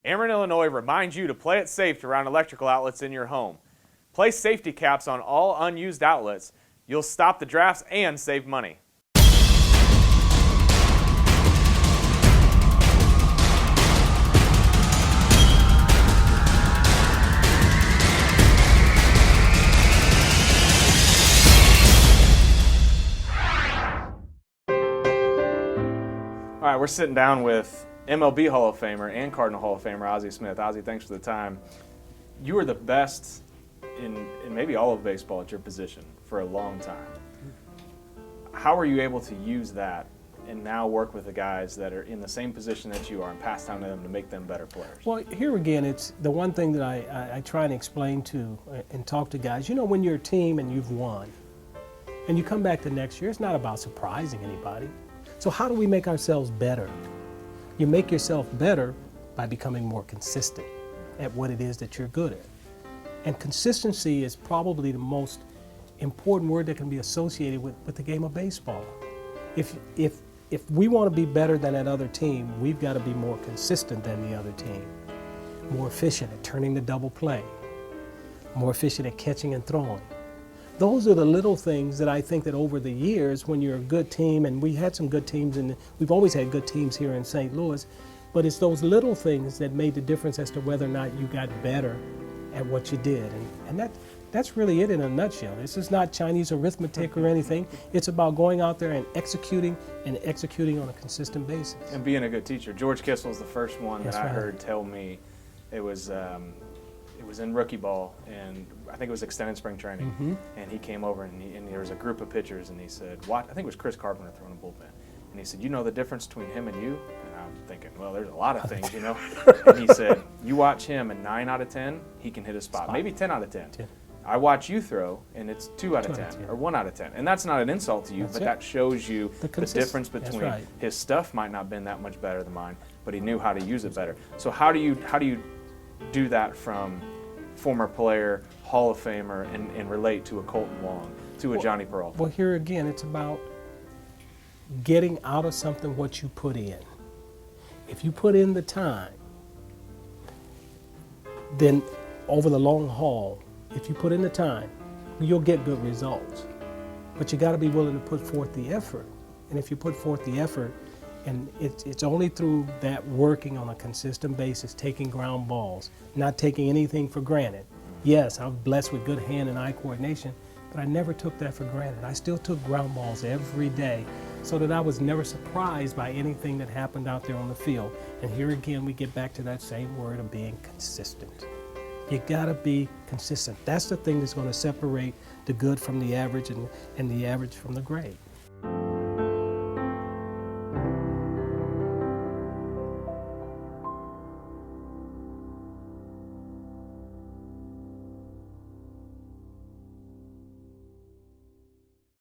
Ameren Illinois reminds you to play it safe around electrical outlets in your home. Place safety caps on all unused outlets. You'll stop the drafts and save money. All right, we're sitting down with MLB Hall of Famer and Cardinal Hall of Famer Ozzie Smith. Ozzie, thanks for the time. You were the best in maybe all of baseball at your position for a long time. How are you able to use that and now work with the guys that are in the same position that you are and pass down to them to make them better players? Well, here again, it's the one thing that I try and explain to and talk to guys. You know, when you're a team and you've won and you come back the next year, it's not about surprising anybody. So how do we make ourselves better? You make yourself better by becoming more consistent at what it is that you're good at. And consistency is probably the most important word that can be associated with the game of baseball. If we want to be better than that other team, we've got to be more consistent than the other team. More efficient at turning the double play. More efficient at catching and throwing. Those are the little things that I think that over the years, when you're a good team, and we had some good teams, and we've always had good teams here in St. Louis, but it's those little things that made the difference as to whether or not you got better at what you did. And that's really it in a nutshell. This is not Chinese arithmetic or anything. It's about going out there and executing on a consistent basis. And being a good teacher. George Kissel is the first one That's that I right. heard tell me it was in rookie ball, and I think it was extended spring training. Mm-hmm. And he came over, and there was a group of pitchers, and he said, "What?" I think it was Chris Carpenter throwing a bullpen. And he said, "You know the difference between him and you?" And I'm thinking, well, there's a lot of things, you know. And he said, "You watch him, and 9 out of 10, he can hit a spot. Maybe 10 out of 10. I watch you throw, and it's 2 out of 10 or 1 out of 10. And that's not an insult to you, but that shows you the difference between his stuff might not have been that much better than mine, but he knew how to use it better. So how do you do that from former player, Hall of Famer, and relate to a Colton Wong, to a Johnny Peralta? Well, here again, it's about getting out of something what you put in. If you put in the time, then over the long haul, if you put in the time, you'll get good results. But you got to be willing to put forth the effort. And if you put forth the effort, and it's only through that working on a consistent basis, taking ground balls, not taking anything for granted. Yes, I'm blessed with good hand and eye coordination, but I never took that for granted. I still took ground balls every day so that I was never surprised by anything that happened out there on the field. And here again, we get back to that same word of being consistent. You gotta be consistent. That's the thing that's gonna separate the good from the average and the average from the great.